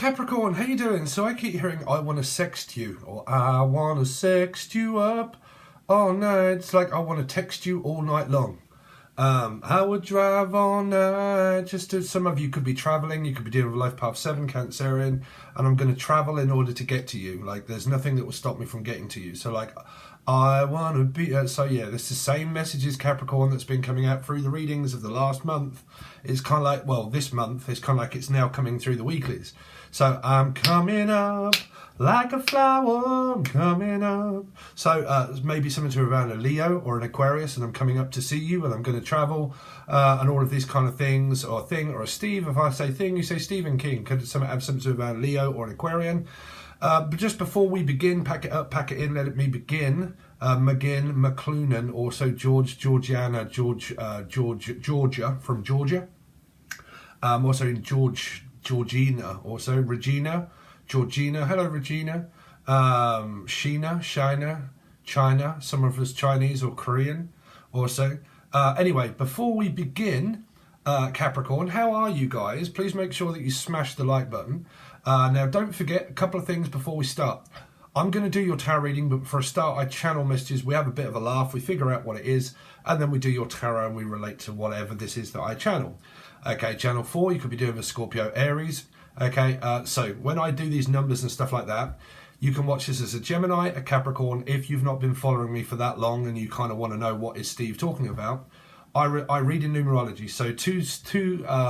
Capricorn, how you doing? So I keep hearing I want to sext you, or I want to sext you up. Oh no, it's like I want to text you all night long. I would drive all night. Some of you could be traveling, you could be dealing with Life Path 7, Cancerian, and I'm going to travel in order to get to you. Like, there's nothing that will stop me from getting to you. So, like, I want to be... so, yeah, this is the same messages, Capricorn, that's been coming out through the readings of the last month. It's kind of like, well, this month, it's kind of like it's now coming through the weeklies. So, I'm coming up like a flower, I'm coming up. So maybe something to around a Leo or an Aquarius, and I'm coming up to see you, and I'm going to travel, and all of these kind of things, or thing, or a Steve. If I say thing, you say Stephen King. Could have something to around Leo or an Aquarian. But just before we begin, pack it up, pack it in, let me begin. McGinn, McCloonan, also Georgiana, Georgia, from Georgia. Also in Georgina, also Regina. Georgina, hello Regina, Sheena, Shina, China, some of us Chinese or Korean also. Anyway, before we begin, Capricorn, how are you guys? Please make sure that you smash the like button. Now don't forget a couple of things before we start. I'm going to do your tarot reading, but for a start I channel messages, we have a bit of a laugh, we figure out what it is, and then we do your tarot and we relate to whatever this is that I channel. Okay, channel 4, you could be doing a Scorpio, Aries. Okay, so when I do these numbers and stuff like that, you can watch this as a Gemini, a Capricorn. If you've not been following me for that long and you kind of want to know what is Steve talking about, I read in numerology. So two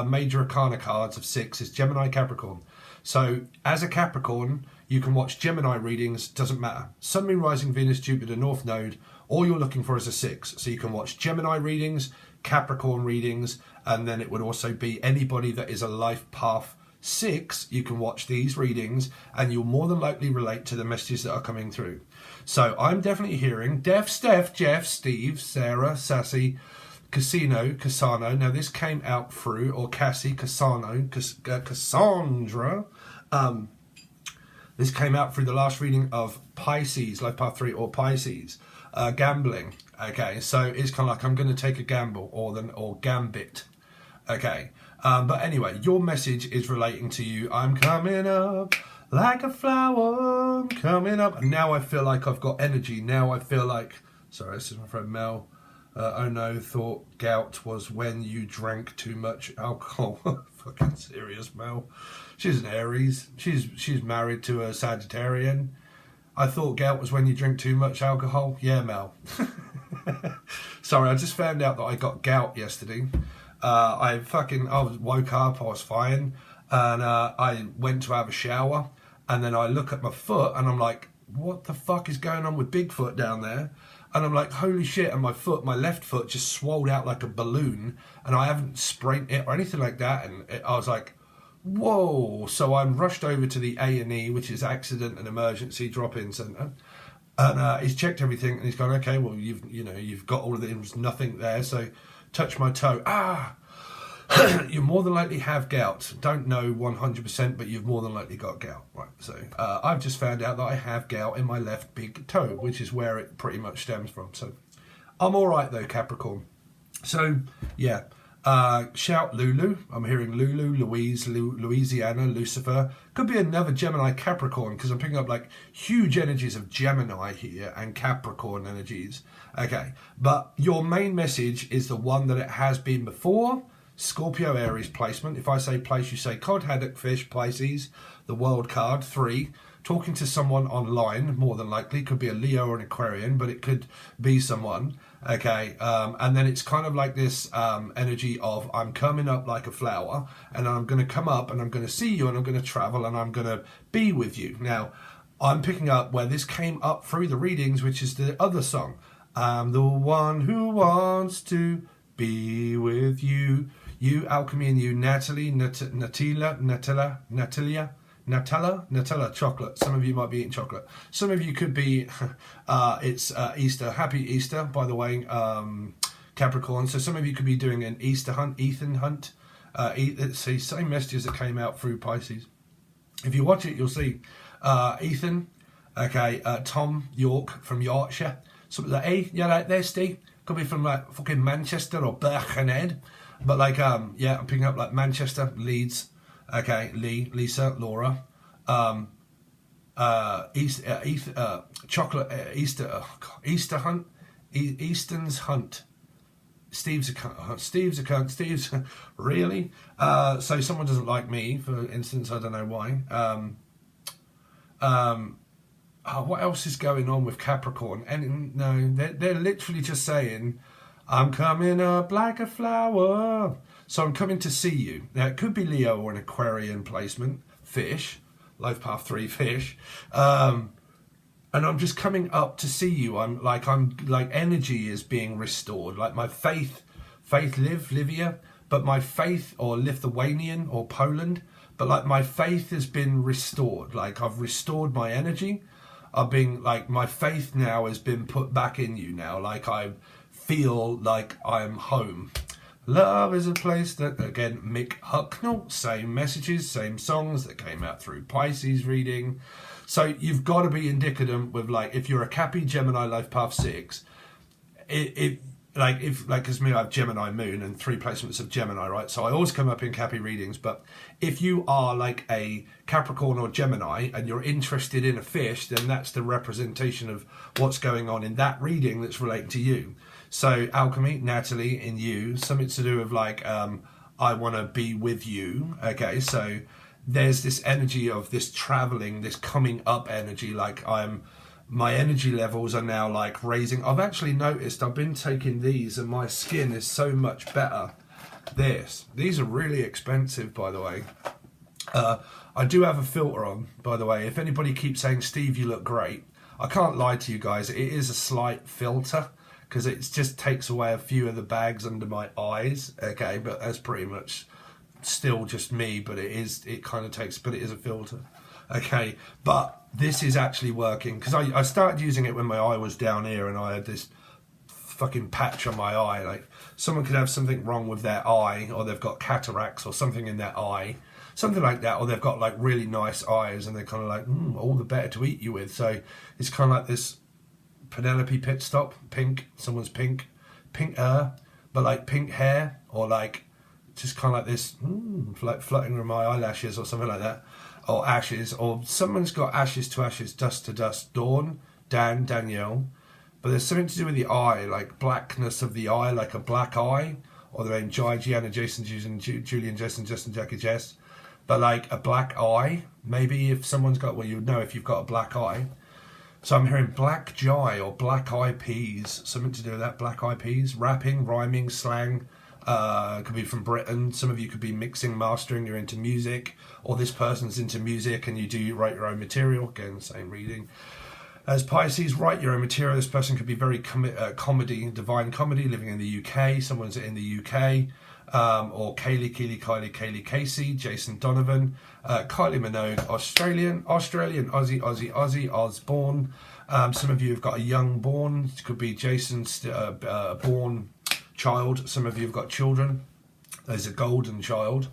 major arcana cards of 6 is Gemini, Capricorn. So as a Capricorn, you can watch Gemini readings, doesn't matter. Sun, Moon, Rising, Venus, Jupiter, North Node, all you're looking for is a 6. So you can watch Gemini readings, Capricorn readings, and then it would also be anybody that is a life path 6, you can watch these readings and you'll more than likely relate to the messages that are coming through. So I'm definitely hearing Def, Steph, Jeff, Steve, Sarah, Sassy, Casano. Now this came out through, or Cassie, Cassandra. This came out through the last reading of Pisces, Life Path 3 or Pisces. Gambling. Okay, so it's kind of like I'm going to take a gamble or gambit. Okay. But anyway, your message is relating to you. I'm coming up like a flower, I'm coming up. And now I feel like I've got energy. Now I feel like, sorry, this is my friend Mel. Oh no, thought gout was when you drank too much alcohol. Fucking serious, Mel. She's an Aries. She's married to a Sagittarian. I thought gout was when you drink too much alcohol. Yeah, Mel. Sorry, I just found out that I got gout yesterday. I woke up, I was fine, and I went to have a shower, and then I look at my foot, and I'm like, what the fuck is going on with Bigfoot down there? And I'm like, holy shit, and my left foot just swelled out like a balloon, and I haven't sprained it or anything like that, and I was like, whoa. So I'm rushed over to the A&E, which is Accident and Emergency Drop-In Centre, and he's checked everything, and he's gone, okay, well, you've got all of it, there was nothing there, so touch my toe. You more than likely have gout. Don't know 100%, but you've more than likely got gout. Right, so I've just found out that I have gout in my left big toe, which is where it pretty much stems from. So I'm all right though, Capricorn. So yeah, shout Lulu. I'm hearing Lulu, Louise, Louisiana, Lucifer. Could be another Gemini, Capricorn, because I'm picking up like huge energies of Gemini here and Capricorn energies. Okay, but your main message is the one that it has been before. Scorpio, Aries placement. If I say place, you say cod, haddock, fish, Pisces, the world card, 3. Talking to someone online, more than likely. Could be a Leo or an Aquarian, but it could be someone. Okay, and then it's kind of like this energy of I'm coming up like a flower, and I'm going to come up and I'm going to see you and I'm going to travel and I'm going to be with you. Now, I'm picking up where this came up through the readings, which is the other song. I'm the one who wants to be with you. You, Alchemy, and you, Natalie, Natalia, chocolate. Some of you might be eating chocolate. Some of you could be, it's Easter. Happy Easter, by the way, Capricorn. So some of you could be doing an Easter hunt, Ethan hunt. It's the same messages that came out through Pisces. If you watch it, you'll see Ethan, okay, Tom York from Yorkshire. Something like, hey, you're right there, Steve. Could be from like fucking Manchester or Birkenhead. But like, yeah, I'm picking up like Manchester, Leeds, Okay, Lee, Lisa, Laura, chocolate, Easter Hunt, Easton's Hunt. Steve's a cunt. Steve's a cunt. Steve's really. So someone doesn't like me, for instance. I don't know why. What else is going on with Capricorn? And no, they're literally just saying, "I'm coming up like a flower." So I'm coming to see you. Now it could be Leo or an Aquarian placement, fish, life path 3 fish. And I'm just coming up to see you. I'm like energy is being restored. Like my faith Livia, but my faith, or Lithuanian or Poland, but like my faith has been restored. Like I've restored my energy. I've been like, my faith now has been put back in you now. Like I feel like I'm home. Love is a place that, again, Mick Hucknall, same messages, same songs that came out through Pisces reading. So you've got to be indicative with, like, if you're a Cappy, Gemini, life path 6, as me, I have Gemini moon and 3 placements of Gemini, right? So I always come up in Cappy readings, but if you are like a Capricorn or Gemini and you're interested in a fish, then that's the representation of what's going on in that reading that's relating to you. So alchemy, Natalie, in you, something to do with like, I want to be with you. Okay, so there's this energy of this traveling, this coming up energy. Like my energy levels are now like raising. I've actually noticed I've been taking these and my skin is so much better. These are really expensive, by the way. I do have a filter on, by the way. If anybody keeps saying, Steve, you look great, I can't lie to you guys. It is a slight filter, because it just takes away a few of the bags under my eyes, okay, but that's pretty much still just me, but it is a filter, okay, but this is actually working, because I started using it when my eye was down here, and I had this fucking patch on my eye. Like, someone could have something wrong with their eye, or they've got cataracts or something in their eye, something like that, or they've got like really nice eyes, and they're kind of like, all the better to eat you with. So it's kind of like this Penelope pit stop, pink, someone's pink but like pink hair, or like just kind of like this, like fluttering with my eyelashes or something like that, or ashes, or someone's got ashes to ashes, dust to dust, Danielle, but there's something to do with the eye, like blackness of the eye, like a black eye, or the name Jai, Gianna, Jason, Julian, Justin, Jackie, Jess, but like a black eye, maybe if someone's got, well, you would know if you've got a black eye. So I'm hearing black jai or black eyed peas, something to do with that, black eyed peas, rapping, rhyming, slang, could be from Britain. Some of you could be mixing, mastering, you're into music, or this person's into music and you write your own material, again, same reading. As Pisces, write your own material. This person could be very comedy, divine comedy, living in the UK, someone's in the UK, or Kylie, Casey, Jason Donovan, Kylie Minogue, Australian, Aussie, Osborne. Some of you have got a young born. It could be Jason's born child. Some of you have got children. There's a golden child.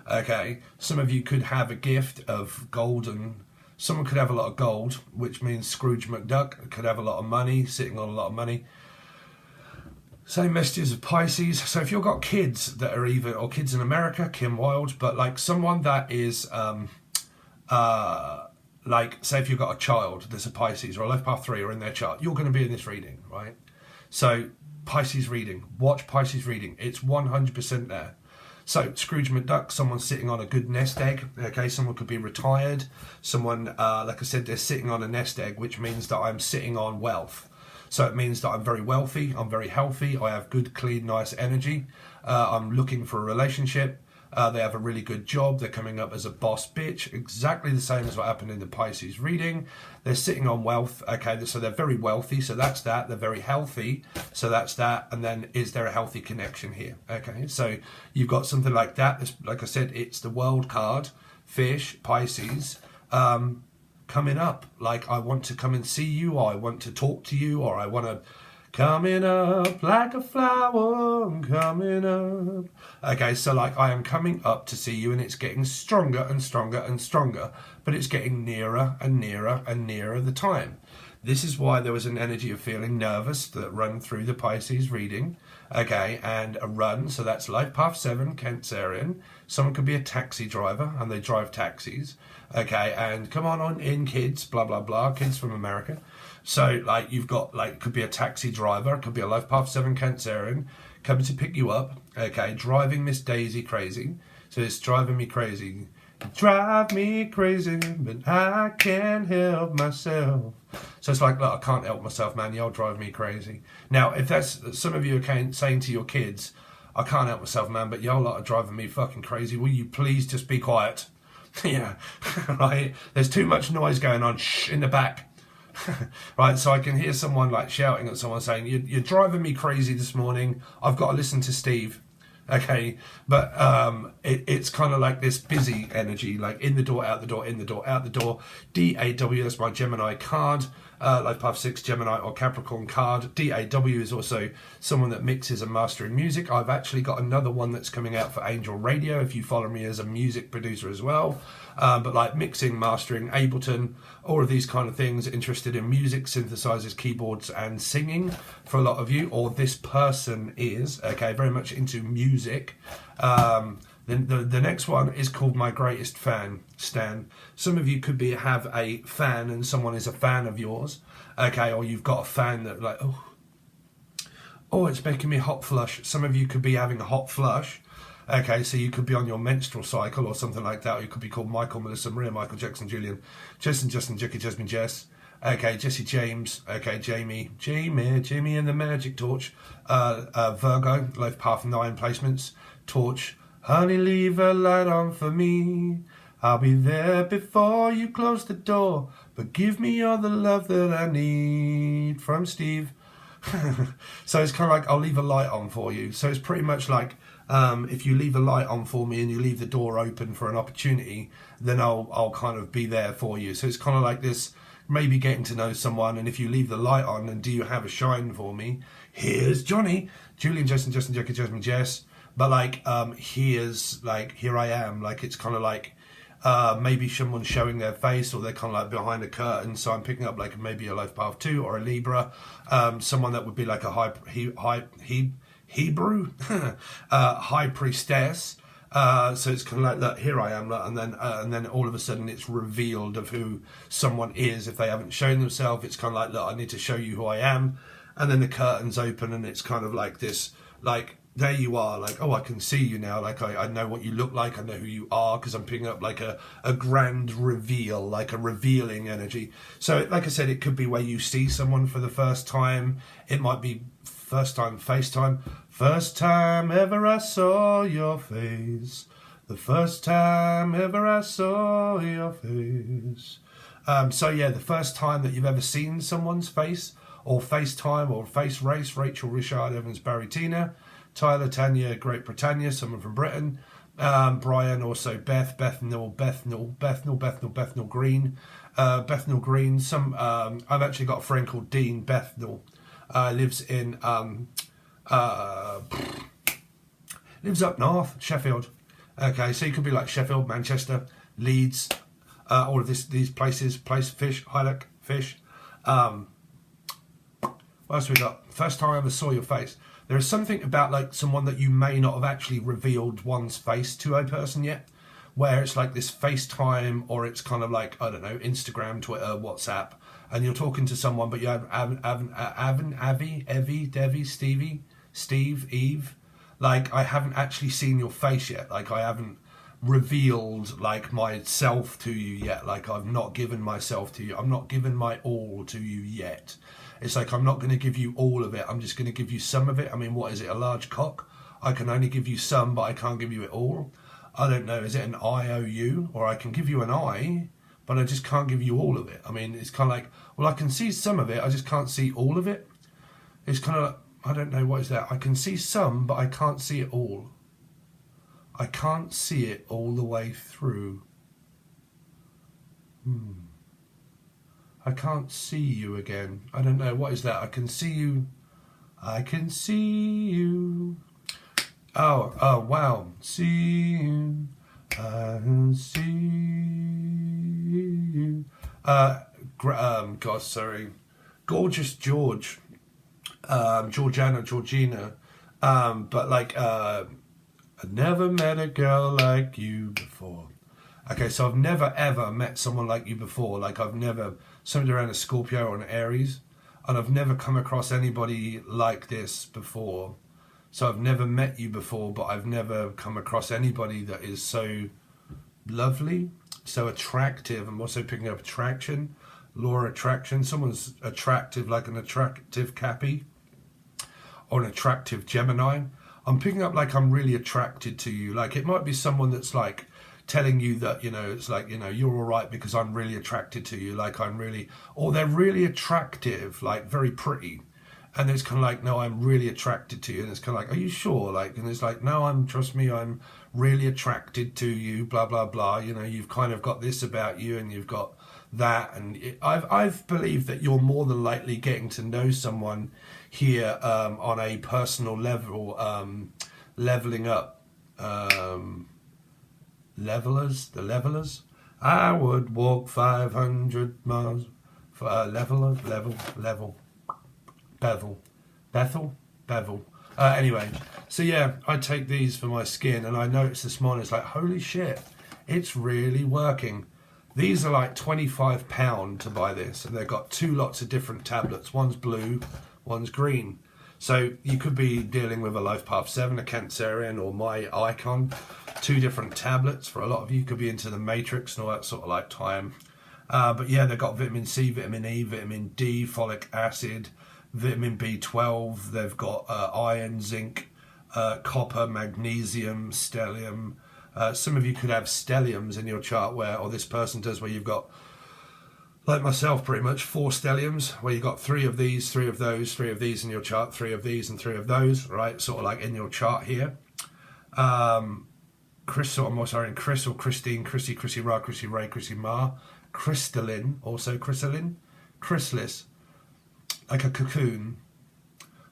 Okay. Some of you could have a gift of golden. Someone could have a lot of gold, which means Scrooge McDuck could have a lot of money, sitting on a lot of money. Same messages of Pisces. So if you've got kids that are even, or kids in America, Kim Wilde, but like someone that is, like, say if you've got a child that's a Pisces or a life path 3 or in their chart, you're going to be in this reading, right? So Pisces reading, watch Pisces reading. It's 100% there. So Scrooge McDuck, someone sitting on a good nest egg. Okay, someone could be retired. Someone, like I said, they're sitting on a nest egg, which means that I'm sitting on wealth. So it means that I'm very wealthy, I'm very healthy, I have good, clean, nice energy. I'm looking for a relationship. They have a really good job. They're coming up as a boss bitch. Exactly the same as what happened in the Pisces reading. They're sitting on wealth. Okay, so they're very wealthy. So that's that. They're very healthy. So that's that. And then is there a healthy connection here? Okay, so you've got something like that. This, like I said, it's the world card, fish, Pisces, coming up. Like, I want to come and see you, or I want to talk to you, or I want to coming up like a flower, I'm coming up. Okay, so like I am coming up to see you, and it's getting stronger and stronger and stronger, but it's getting nearer and nearer and nearer the time. This is why there was an energy of feeling nervous that run through the Pisces reading, okay, and a run, so that's life path 7, Cancerian. Someone could be a taxi driver, and they drive taxis, okay, and come on in, kids, blah, blah, blah, kids from America. So, like, you've got, like, could be a taxi driver, could be a life path 7, Cancerian, coming to pick you up, okay, driving Miss Daisy crazy. So it's driving me crazy. Drive me crazy, but I can't help myself. So it's like, look, I can't help myself, man. Y'all drive me crazy. Now, if that's some of you are saying to your kids, I can't help myself, man, but y'all are driving me fucking crazy. Will you please just be quiet? Yeah, right. There's too much noise going on. Shh, in the back. Right, so I can hear someone like shouting at someone saying, you're driving me crazy this morning. I've got to listen to Steve. Okay, but it's kind of like this busy energy, like in the door, out the door, in the door, out the door. DAW, that's my Gemini card. Life Path 6 Gemini or Capricorn card. DAW is also someone that mixes and mastering music. I've actually got another one that's coming out for Angel Radio, if you follow me as a music producer as well. But like mixing, mastering, Ableton, all of these kind of things, interested in music, synthesizers, keyboards and singing for a lot of you, or this person is, okay, very much into music. Then the next one is called My Greatest Fan, Stan. Some of you could have a fan and someone is a fan of yours, okay, or you've got a fan that like, oh, it's making me hot flush. Some of you could be having a hot flush, okay, so you could be on your menstrual cycle or something like that, or you could be called Michael, Melissa, Maria, Michael, Jackson, Julian, Justin, Jackie, Jasmine, Jess, okay, Jesse, James, okay, Jamie and the Magic Torch, Virgo, Life Path 9 placements, Torch, honey, leave a light on for me. I'll be there before you close the door, but give me all the love that I need, from Steve. So it's kind of like, I'll leave a light on for you. So it's pretty much like, if you leave a light on for me and you leave the door open for an opportunity, then I'll kind of be there for you. So it's kind of like this, maybe getting to know someone, and if you leave the light on and do you have a shine for me, here's Johnny, Julian, Justin, Jackie, Jasmine, Jess. But like, here's like, here I am. Like, it's kind of like, maybe someone's showing their face, or they're kind of like behind a curtain. So I'm picking up like maybe a Life Path 2 or a Libra, someone that would be like a Hebrew, high priestess. So it's kind of like that. Here I am, and then all of a sudden it's revealed of who someone is if they haven't shown themselves. It's kind of like, look, I need to show you who I am, and then the curtains open, and it's kind of like this, like, there you are, like, oh, I can see you now, like, I know what you look like, I know who you are, because I'm picking up like a grand reveal, like a revealing energy. So like I said, it could be where you see someone for the first time. It might be first time FaceTime. First time ever I saw your face, the first time ever I saw your face. So yeah, the first time that you've ever seen someone's face, or FaceTime, or face race. Rachel, Richard, Evans, Barry, Tina, Tyler, Tanya, Great Britannia, someone from Britain, Brian, also Bethnal Green, Bethnal Green. I've actually got a friend called Dean Bethnal, lives in lives up north, Sheffield. Okay, so you could be like Sheffield, Manchester, Leeds, all of these places, fish, Hillock, fish. What else we got? First time I ever saw your face. There is something about like someone that you may not have actually revealed one's face to a person yet, where it's like this FaceTime, or it's kind of like, I don't know, Instagram, Twitter, WhatsApp, and you're talking to someone, but you haven't, Steve, Eve, like, I haven't actually seen your face yet. Like, I haven't revealed like myself to you yet. Like, I've not given myself to you. I'm not given my all to you yet. It's like, I'm not going to give you all of it. I'm just going to give you some of it. I mean, what is it? A large cock? I can only give you some, but I can't give you it all. I don't know. Is it an IOU? Or I can give you an I, but I just can't give you all of it. I mean, it's kind of like, well, I can see some of it. I just can't see all of it. It's kind of like, I don't know, what is that? I can see some, but I can't see it all. I can't see it all the way through. I can't see you again. I don't know, what is that? I can see you. I can see you. Oh, wow. See you. I can see you. God, sorry. gorgeous George, Georgina, but like, I never met a girl like you before. Okay, so I've never ever met someone like you before. Like I've never, something around a Scorpio or an Aries, and I've never come across anybody like this before. So I've never met you before, but I've never come across anybody that is so lovely, so attractive. I'm also picking up attraction, law of attraction. Someone's attractive, like an attractive Cappy or an attractive Gemini. I'm picking up like I'm really attracted to you. Like it might be someone that's like telling you that, you know, it's like, you know, you're all right because I'm really attracted to you. Like I'm really, or they're really attractive, like very pretty. And it's kind of like, no, I'm really attracted to you. And it's kind of like, are you sure? Like, and it's like, no, trust me, I'm really attracted to you, blah, blah, blah. You know, you've kind of got this about you and you've got that. And I've believed that you're more than likely getting to know someone here on a personal level, leveling up. Levelers. I would walk 500 miles for a level. Bevel. Anyway, so yeah, I take these for my skin, and I noticed this morning, it's like, holy shit, it's really working. These are like £25 to buy this, and they've got 2 lots of different tablets. One's blue, one's green. So you could be dealing with a Life Path 7, a Cancerian, or my icon. 2 different tablets. For a lot of you, could be into the Matrix and all that sort of like time. But yeah, they've got vitamin C, vitamin E, vitamin D, folic acid, vitamin B12. They've got iron, zinc, copper, magnesium, stellium. Some of you could have stelliums in your chart where, or this person does, where you've got, like myself, pretty much 4 stelliums, where you've got 3 of these, 3 of those, 3 of these in your chart, 3 of these and 3 of those, right? Sort of like in your chart here. Crystal, Crystal, Christine, Chrissy Ra, Chrissy Ray, Chrissy Ma, crystalline, also crystalline, chrysalis, like a cocoon,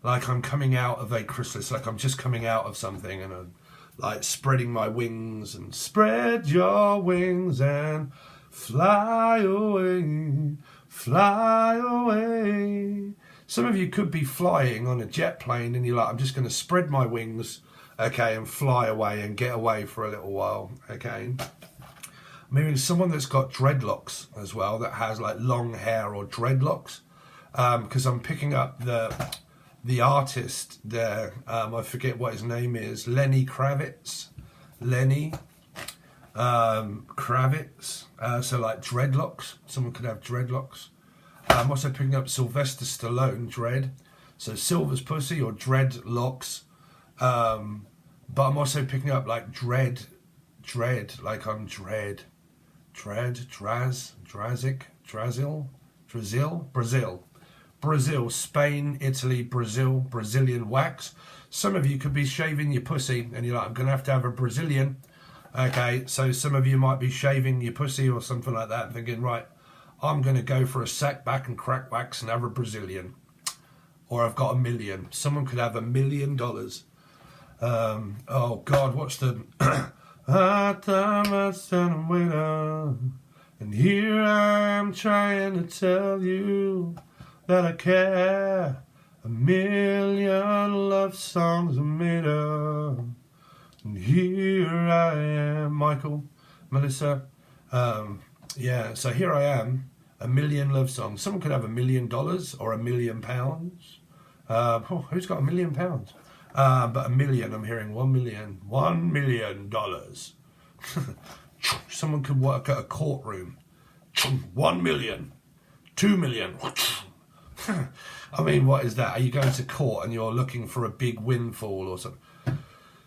like I'm coming out of a chrysalis, like I'm just coming out of something, and I'm like spreading my wings, and spread your wings and fly away, fly away. Some of you could be flying on a jet plane and you're like, I'm just going to spread my wings, okay, and fly away and get away for a little while, okay. Maybe someone that's got dreadlocks as well, that has like long hair or dreadlocks, because I'm picking up the artist there, I forget what his name is, Lenny Kravitz, Kravitz, so like dreadlocks, someone could have dreadlocks. I'm also picking up Sylvester Stallone, dread, so Silver's pussy or dreadlocks, but I'm also picking up like dread, like I'm dread, Brazil, Spain, Italy, Brazilian wax. Some of you could be shaving your pussy and you're like, I'm going to have a Brazilian. Okay, so some of you might be shaving your pussy or something like that, thinking, right, I'm going to go for a sack back and crack wax and have a Brazilian. Or I've got $1 million. Someone could have $1 million. Oh, God, what's the... I thought I said I'm waiting, and here I am trying to tell you that I care. 1,000,000 love songs are made of, and here I am. Michael, Melissa, yeah, so here I am, 1,000,000 love songs. Someone could have $1 million or £1 million. Who's got £1 million? But $1 million, I'm hearing 1 million. $1 million. Someone could work at a courtroom. 1 million. 2 million. I mean, what is that? Are you going to court and you're looking for a big windfall or something?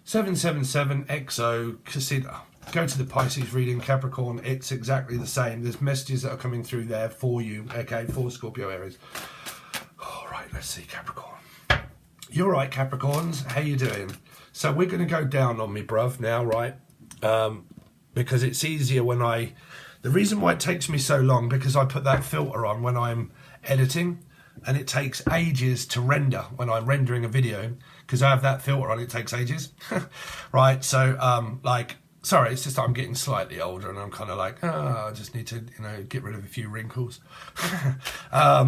777 XO Casino. Go to the Pisces reading, Capricorn. It's exactly the same. There's messages that are coming through there for you. Okay, for Scorpio Aries. All right, let's see, Capricorn. You're right, Capricorns. How you doing? So we're going to go down on me, bruv, now, right? Because it's easier when the reason why it takes me so long, because I put that filter on when I'm editing, and it takes ages to render when I'm rendering a video, because I have that filter on, it takes ages. Right, so Sorry, it's just I'm getting slightly older and I'm kind of like, I just need to, get rid of a few wrinkles. Yeah,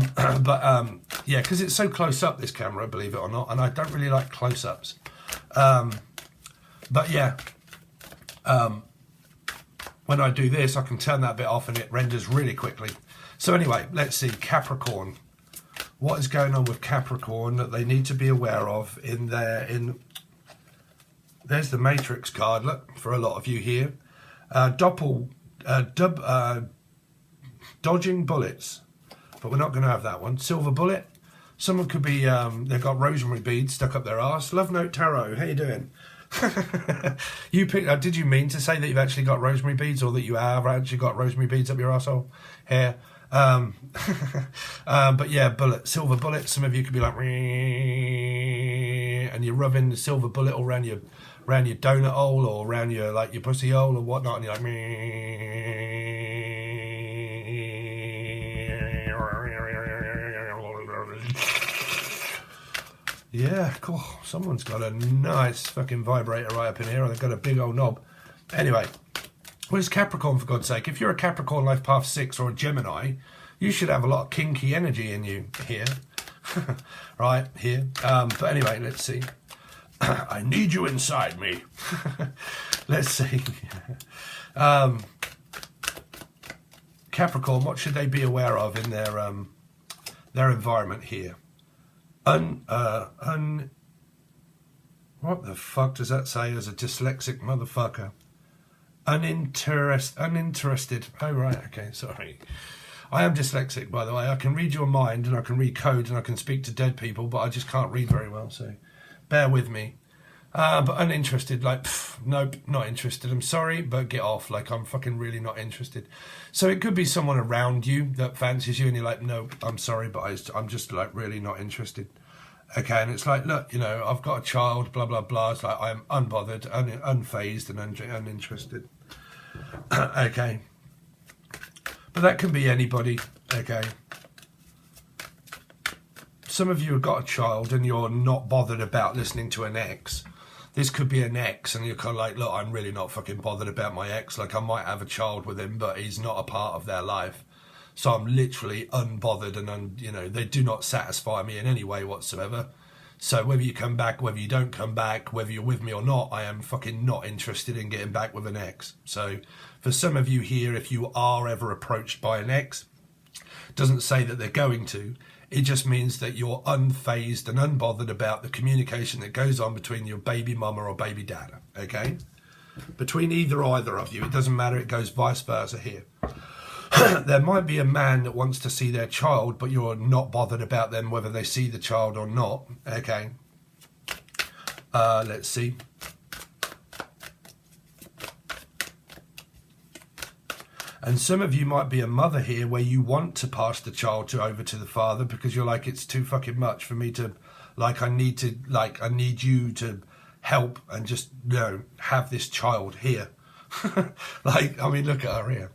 because it's so close up, this camera, believe it or not, and I don't really like close-ups. But yeah, when I do this, I can turn that bit off and it renders really quickly. So anyway, let's see, Capricorn. What is going on with Capricorn that they need to be aware of there's the Matrix card, look, for a lot of you here. Dodging bullets, but we're not going to have that one. Silver bullet. Someone could be, they've got rosemary beads stuck up their arse. Love Note Tarot, how you doing? You picked. Did you mean to say that you've actually got rosemary beads, or that you have actually got rosemary beads up your arsehole? Hair. But yeah, silver bullet. Some of you could be like, and you're rubbing the silver bullet all around your donut hole or around your your pussy hole or whatnot, and you're like, yeah, cool. Someone's got a nice fucking vibrator right up in here, or they've got a big old knob. Anyway, what is Capricorn, for God's sake? If you're a Capricorn Life Path 6 or a Gemini, you should have a lot of kinky energy in you here. Right, here. But anyway, let's see. I need you inside me. Let's see. Capricorn, what should they be aware of in their environment here? What the fuck does that say as a dyslexic motherfucker? Uninterested. Oh, right, okay, sorry. I am dyslexic, by the way. I can read your mind and I can read code and I can speak to dead people, but I just can't read very well, so bear with me. But uninterested, nope, not interested. I'm sorry, but get off. I'm fucking really not interested. So it could be someone around you that fancies you and you're like, nope, I'm sorry, but I'm just really not interested. Okay, and it's like, look, I've got a child, blah, blah, blah. It's like, I'm unbothered, unfazed and uninterested. Okay. But that can be anybody, okay. Some of you have got a child and you're not bothered about listening to an ex. This could be an ex and you're kind of like, look, I'm really not fucking bothered about my ex. I might have a child with him, but he's not a part of their life. So I'm literally unbothered and, they do not satisfy me in any way whatsoever. So whether you come back, whether you don't come back, whether you're with me or not, I am fucking not interested in getting back with an ex. So for some of you here, if you are ever approached by an ex, doesn't say that they're going to. It just means that you're unfazed and unbothered about the communication that goes on between your baby mama or baby dad, okay? Between either of you, it doesn't matter, it goes vice versa here. There might be a man that wants to see their child, but you're not bothered about them whether they see the child or not, okay? Let's see. And some of you might be a mother here where you want to pass the child over to the father because you're like, it's too fucking much for me to, I need you to help and just, have this child here. Look at her here.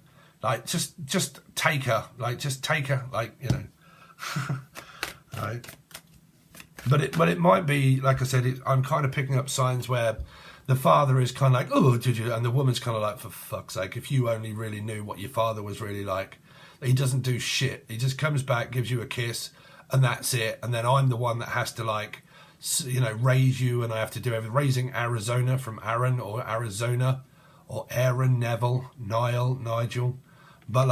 Just take her, just take her, right. But it might be, like I said, I'm kind of picking up signs where the father is kind of like, oh, did you? And the woman's kind of like, for fuck's sake, if you only really knew what your father was really like. He doesn't do shit. He just comes back, gives you a kiss, and that's it. And then I'm the one that has to, raise you, and I have to do everything. Raising Arizona from Aaron or Arizona or Aaron, Neville, Niall, Nigel. But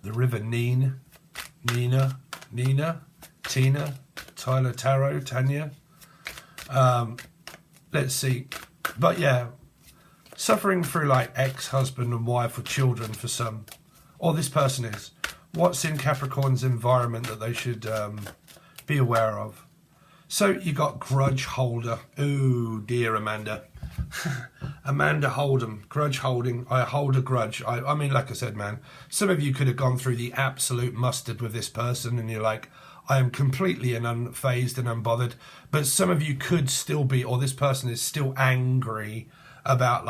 the river Nina, Tina, Tyler, Tarot, Tanya. Let's see. But yeah, suffering through ex-husband and wife or children for some, or this person is. What's in Capricorn's environment that they should be aware of? So you got grudge holder. Oh dear, Amanda. Amanda Hold'em, grudge holding. I hold a grudge. I mean, like I said, man, some of you could have gone through the absolute mustard with this person and you're like, I am completely unfazed and unbothered. But some of you could still be, or this person is still angry about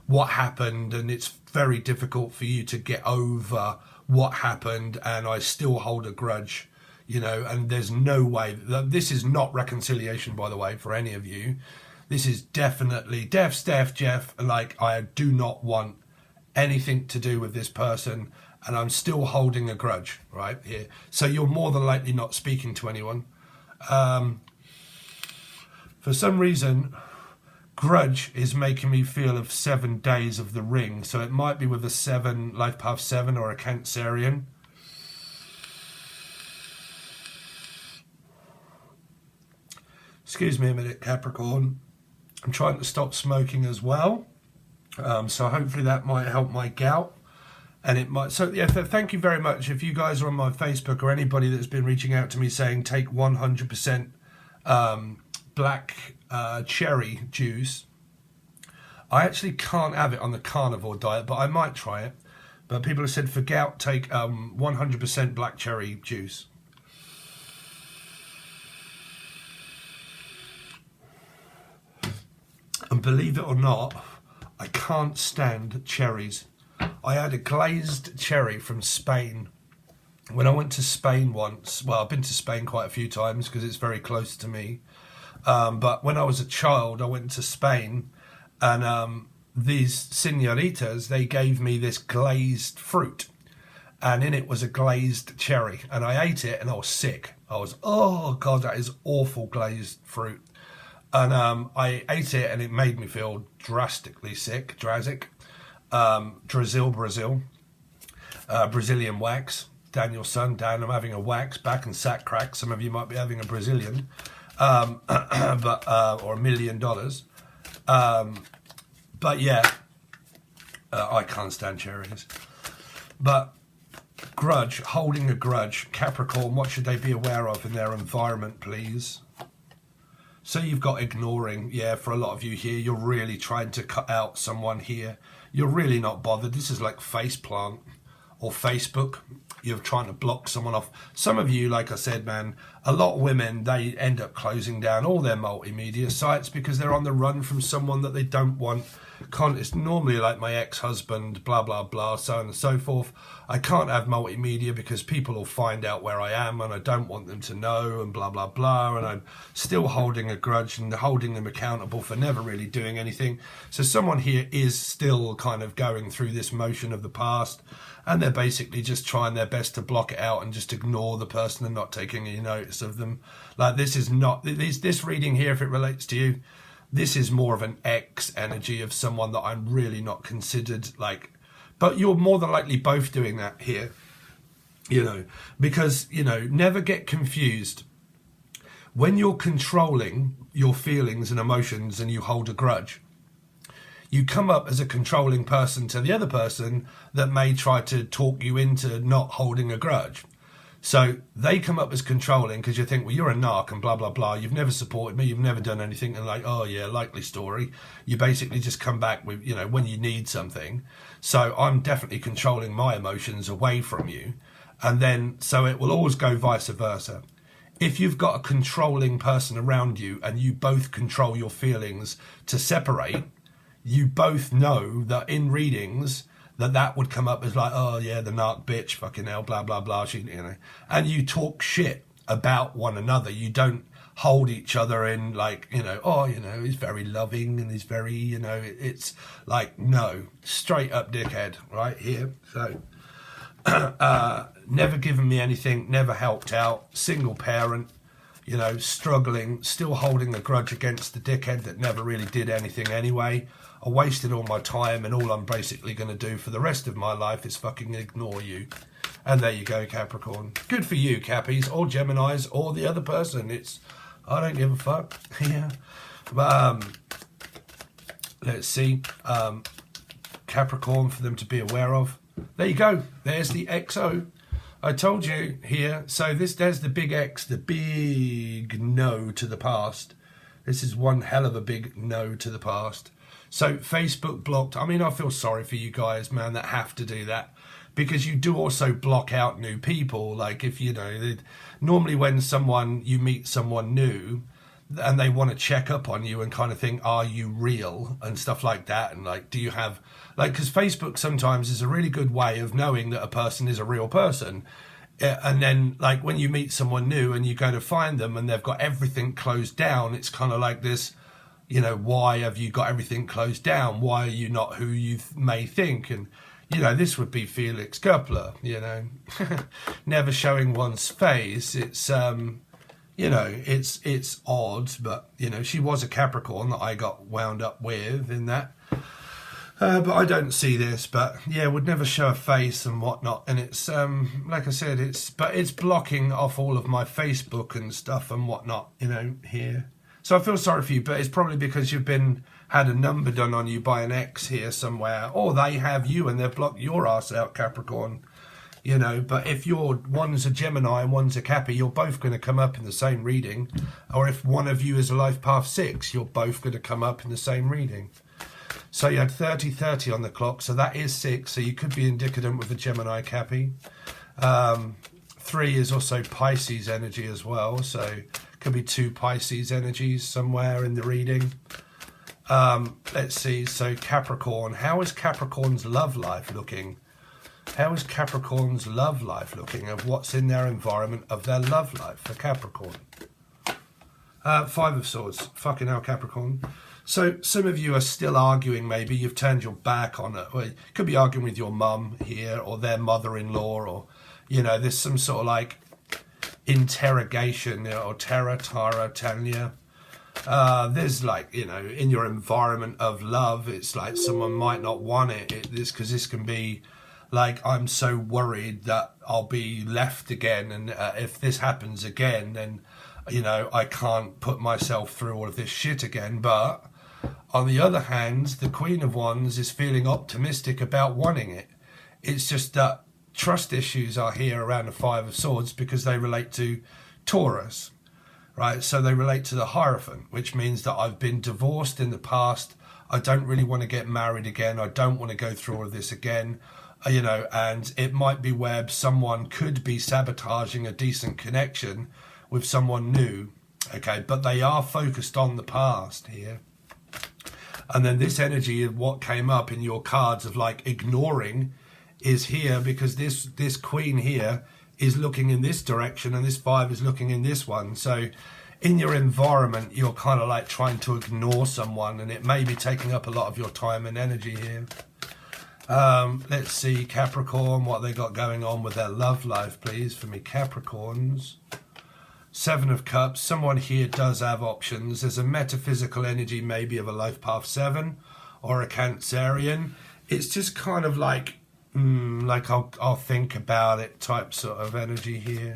what happened, and it's very difficult for you to get over what happened, and I still hold a grudge. you know, and there's no way. This is not reconciliation, by the way, for any of you. This is definitely Jeff. Like, I do not want anything to do with this person, and I'm still holding a grudge right here. So you're more than likely not speaking to anyone. For some reason, grudge is making me feel of 7 days of the ring. So it might be with a 7, life path 7, or a Cancerian. Excuse me a minute, Capricorn. I'm trying to stop smoking as well. So hopefully that might help my gout. And it might. So yeah, thank you very much. If you guys are on my Facebook, or anybody that's been reaching out to me saying take 100% black cherry juice, I actually can't have it on the carnivore diet, but I might try it. But people have said for gout, take 100% black cherry juice. And believe it or not, I can't stand cherries. I had a glazed cherry from Spain. When I went to Spain once, well, I've been to Spain quite a few times because it's very close to me. But when I was a child, I went to Spain, and these senoritas, they gave me this glazed fruit, and in it was a glazed cherry, and I ate it and I was sick. I was, oh God, that is awful glazed fruit. And I ate it and it made me feel drastically sick. Brazilian wax. Daniel's son, Dan, I'm having a wax, back and sack crack. Some of you might be having a Brazilian, or $1 million. But yeah, I can't stand cherries. But grudge, holding a grudge, Capricorn, what should they be aware of in their environment, please? So you've got ignoring. Yeah, for a lot of you here, you're really trying to cut out someone here. You're really not bothered. This is like faceplant or Facebook. You're trying to block someone off. Some of you, like I said, man, a lot of women, they end up closing down all their multimedia sites because they're on the run from someone that they don't want. It's normally like my ex-husband, blah, blah, blah, so on and so forth. I can't have multimedia because people will find out where I am and I don't want them to know, and blah, blah, blah. And I'm still holding a grudge and holding them accountable for never really doing anything. So someone here is still kind of going through this motion of the past, and they're basically just trying their best to block it out and just ignore the person and not taking any notice of them. Like, this is not, this reading here, if it relates to you, this is more of an ex energy of someone that I'm really not considered, like, but you're more than likely both doing that here, you know, because, you know, never get confused. When you're controlling your feelings and emotions and you hold a grudge, you come up as a controlling person to the other person that may try to talk you into not holding a grudge. So they come up as controlling because you think, well, you're a narc and blah, blah, blah. You've never supported me. You've never done anything. And like, oh, yeah, likely story. You basically just come back with, you know, when you need something. So I'm definitely controlling my emotions away from you. And then, so it will always go vice versa. If you've got a controlling person around you and you both control your feelings to separate, you both know that in readings, that would come up as like, oh yeah, the narc bitch, fucking hell, blah, blah, blah, she, you know, and you talk shit about one another. You don't hold each other in like, you know, oh, you know, he's very loving and he's very, you know, it's like, no, straight up dickhead right here. So, never given me anything, never helped out, single parent, you know, struggling, still holding a grudge against the dickhead that never really did anything anyway. I wasted all my time, and all I'm basically going to do for the rest of my life is fucking ignore you. And there you go, Capricorn. Good for you, Cappies, or Geminis, or the other person. It's, I don't give a fuck. Yeah. But, let's see. Capricorn for them to be aware of. There you go. There's the XO. I told you here. So there's the big X, the big no to the past. This is one hell of a big no to the past. So Facebook blocked. I mean, I feel sorry for you guys, man, that have to do that, because you do also block out new people. Like, if you know, normally when you meet someone new and they want to check up on you and kind of think, are you real and stuff like that, and like, do you have, like, because Facebook sometimes is a really good way of knowing that a person is a real person. And then like when you meet someone new and you go to find them and they've got everything closed down, it's kind of like this, you know, why have you got everything closed down? Why are you not who you may think? And, you know, this would be Felix Gubler, you know, never showing one's face. It's, you know, it's odd, but, you know, she was a Capricorn that I got wound up with in that. But I don't see this, but yeah, would never show a face and whatnot. And it's, like I said, it's blocking off all of my Facebook and stuff and whatnot, you know, here. So I feel sorry for you, but it's probably because you've had a number done on you by an ex here somewhere, or they have you and they've blocked your ass out, Capricorn. You know, but if one's a Gemini and one's a Capri, you're both going to come up in the same reading. Or if one of you is a life path 6, you're both going to come up in the same reading. So you had 30-30 on the clock, so that is 6. So you could be indicative with a Gemini Capri. 3 is also Pisces energy as well, so could be 2 Pisces energies somewhere in the reading. Let's see, so Capricorn, how is Capricorn's love life looking? How is Capricorn's love life looking, of what's in their environment of their love life for Capricorn? 5 of Swords, fucking hell, Capricorn. So some of you are still arguing, maybe you've turned your back on it. Or you could be arguing with your mum here or their mother-in-law, or, you know, there's some sort of like interrogation, you know, or Tara, Tanya. There's like, you know, in your environment of love, it's like someone might not want it. Because this can be like, I'm so worried that I'll be left again. And if this happens again, then, you know, I can't put myself through all of this shit again. But on the other hand, the Queen of Wands is feeling optimistic about wanting it. It's just that trust issues are here around the 5 of Swords because they relate to Taurus, right? So they relate to the Hierophant, which means that I've been divorced in the past. I don't really want to get married again. I don't want to go through all of this again, you know, and it might be where someone could be sabotaging a decent connection with someone new, okay? But they are focused on the past here. And then this energy of what came up in your cards of like ignoring is here because this Queen here is looking in this direction and this 5 is looking in this one. So in your environment, you're kind of like trying to ignore someone, and it may be taking up a lot of your time and energy here. Let's see, Capricorn, what they got going on with their love life, please, for me, Capricorns. 7 of Cups, someone here does have options. There's a metaphysical energy maybe of a life path 7 or a Cancerian. It's just kind of like, I'll think about it type sort of energy here.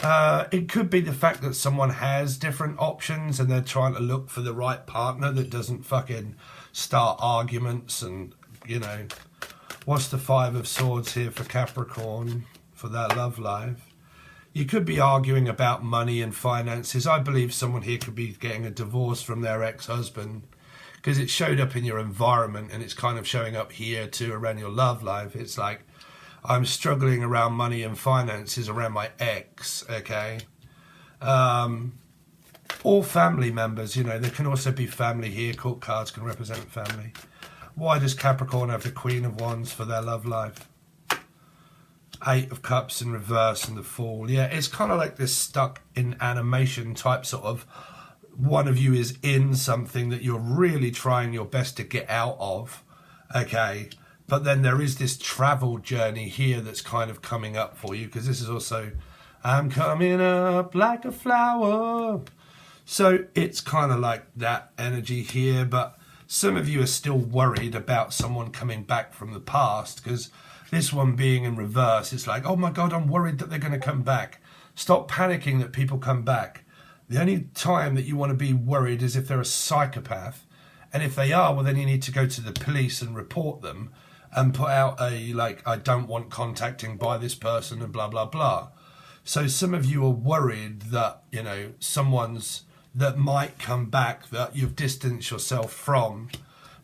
It could be the fact that someone has different options and they're trying to look for the right partner that doesn't fucking start arguments and, you know. What's the 5 of Swords here for Capricorn for their love life? You could be arguing about money and finances. I believe someone here could be getting a divorce from their ex-husband because it showed up in your environment and it's kind of showing up here too around your love life. It's like, I'm struggling around money and finances around my ex, okay? Or family members, you know, there can also be family here. Court cards can represent family. Why does Capricorn have the Queen of Wands for their love life? 8 of Cups in reverse and the Fool. Yeah, it's kind of like this stuck in animation type sort of, one of you is in something that you're really trying your best to get out of, okay? But then there is this travel journey here that's kind of coming up for you, because this is also, I'm coming up like a flower. So it's kind of like that energy here, but some of you are still worried about someone coming back from the past, because this one being in reverse, it's like, oh my God, I'm worried that they're going to come back. Stop panicking that people come back. The only time that you want to be worried is if they're a psychopath. And if they are, well, then you need to go to the police and report them and put out a, like, I don't want contacting by this person and blah, blah, blah. So some of you are worried that, you know, someone's that might come back that you've distanced yourself from.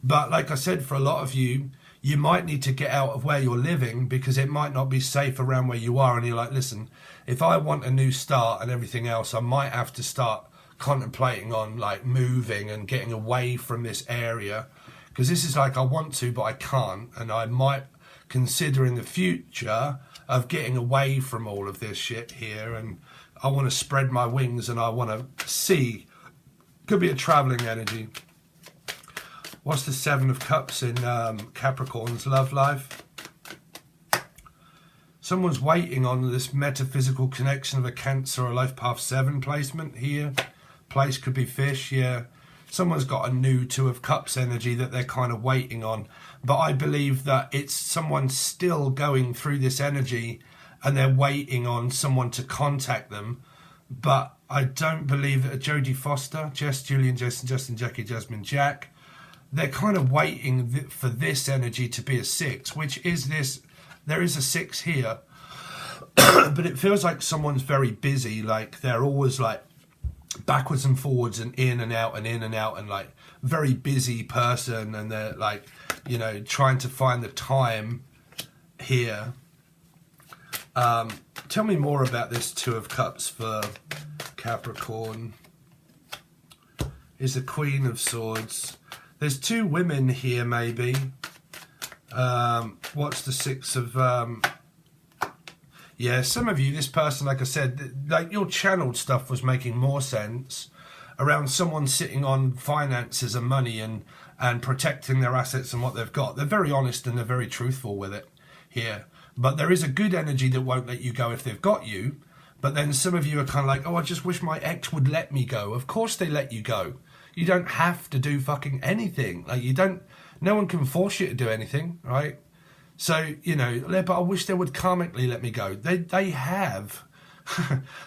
But like I said, for a lot of you, you might need to get out of where you're living because it might not be safe around where you are. And you're like, listen, if I want a new start and everything else, I might have to start contemplating on like moving and getting away from this area. Because this is like, I want to, but I can't. And I might considering the future of getting away from all of this shit here, and I want to spread my wings and I want to see. Could be a traveling energy. What's the Seven of Cups in Capricorn's love life? Someone's waiting on this metaphysical connection of a Cancer or Life Path 7 placement here. Place could be fish, yeah. Someone's got a new Two of Cups energy that they're kind of waiting on. But I believe that it's someone still going through this energy and they're waiting on someone to contact them. But I don't believe that Jodie Foster, Jess, Julian, Jason, Justin, Jackie, Jasmine, Jack, they're kind of waiting for this energy to be a 6, which is this. There is a 6 here. But it feels like someone's very busy. Like they're always like backwards and forwards and in and out and in and out, and like very busy person, and they're like, you know, trying to find the time here. Tell me more about this Two of Cups for Capricorn. Is the Queen of Swords. There's 2 women here maybe. What's the 6 of... yeah, some of you, this person, like I said, like your channeled stuff was making more sense around someone sitting on finances and money and protecting their assets and what they've got. They're very honest and they're very truthful with it here. But there is a good energy that won't let you go if they've got you. But then some of you are kind of like, oh, I just wish my ex would let me go. Of course they let you go. You don't have to do fucking anything. Like you don't, no one can force you to do anything, right? So, you know, but I wish they would karmically let me go. They have.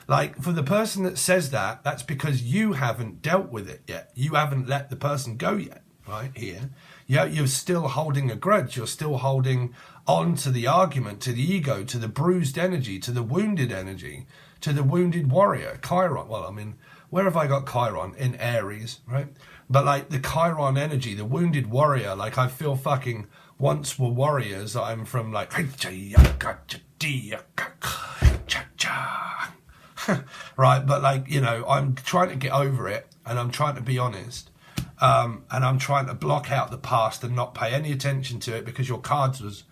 Like, for the person that says that, that's because you haven't dealt with it yet. You haven't let the person go yet, right, here. You're still holding a grudge. You're still holding on to the argument, to the ego, to the bruised energy, to the wounded energy, to the wounded warrior. Chiron. Well, I mean, where have I got Chiron? In Aries, right? But, like, the Chiron energy, the wounded warrior, like, I feel fucking... Once were warriors. I'm from like right, but like, you know, I'm trying to get over it and I'm trying to be honest, and I'm trying to block out the past and not pay any attention to it, because your cards was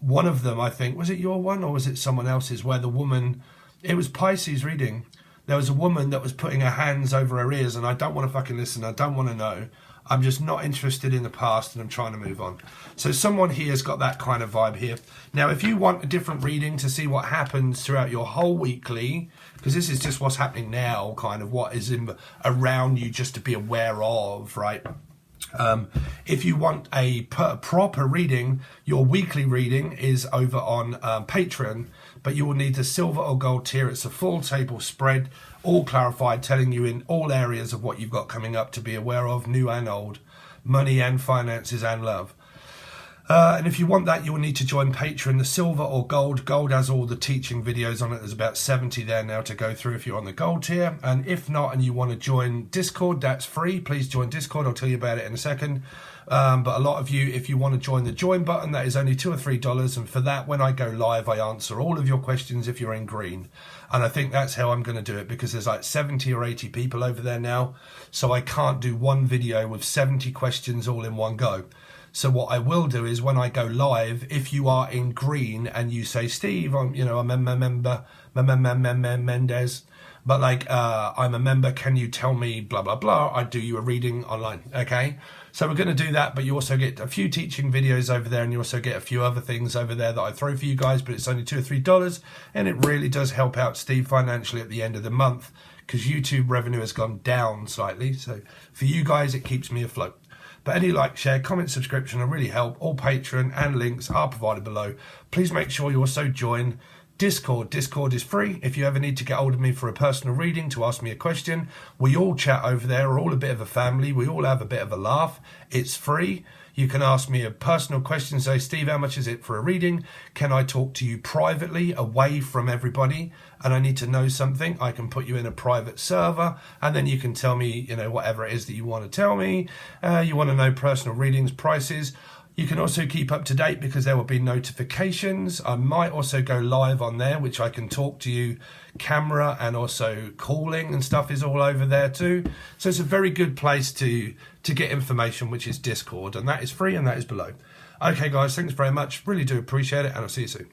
one of them. I think, was it your one or was it someone else's, where the woman, it was Pisces reading, there was a woman that was putting her hands over her ears, and I don't want to fucking listen. I don't want to know. I'm just not interested in the past and I'm trying to move on. So someone here has got that kind of vibe here. Now, if you want a different reading to see what happens throughout your whole weekly, because this is just what's happening now, kind of what is around you just to be aware of, right? If you want a proper reading, your weekly reading is over on Patreon, but you will need the silver or gold tier. It's a full table spread, all clarified, telling you in all areas of what you've got coming up to be aware of, new and old, money and finances and love. And if you want that, you will need to join Patreon, the silver or gold. Gold has all the teaching videos on it. There's about 70 there now to go through if you're on the gold tier. And if not, and you want to join Discord, that's free. Please join Discord. I'll tell you about it in a second. But a lot of you, if you want to join the join button, that is only $2 or $3. And for that, when I go live, I answer all of your questions if you're in green. And I think that's how I'm going to do it, because there's like 70 or 80 people over there now. So I can't do one video with 70 questions all in one go. So what I will do is when I go live, if you are in green and you say, Steve, I'm a member, Mendez, but like, I'm a member, can you tell me blah, blah, blah, I do you a reading online, okay? So we're going to do that, but you also get a few teaching videos over there, and you also get a few other things over there that I throw for you guys, but it's only $2 or $3, and it really does help out Steve financially at the end of the month, because YouTube revenue has gone down slightly, so for you guys, it keeps me afloat. But any like, share, comment, subscription will really help. All Patreon and links are provided below. Please make sure you also join Discord. Discord is free. If you ever need to get hold of me for a personal reading, to ask me a question, we all chat over there. We're all a bit of a family. We all have a bit of a laugh. It's free. You can ask me a personal question. Say, Steve, how much is it for a reading? Can I talk to you privately, away from everybody? And I need to know something. I can put you in a private server, and then you can tell me, whatever it is that you want to tell me. You want to know personal readings, prices. You can also keep up to date because there will be notifications. I might also go live on there, which I can talk to you, camera, and also calling and stuff is all over there too. So it's a very good place to get information, which is Discord, and that is free and that is below. Okay, guys, thanks very much. Really do appreciate it, and I'll see you soon.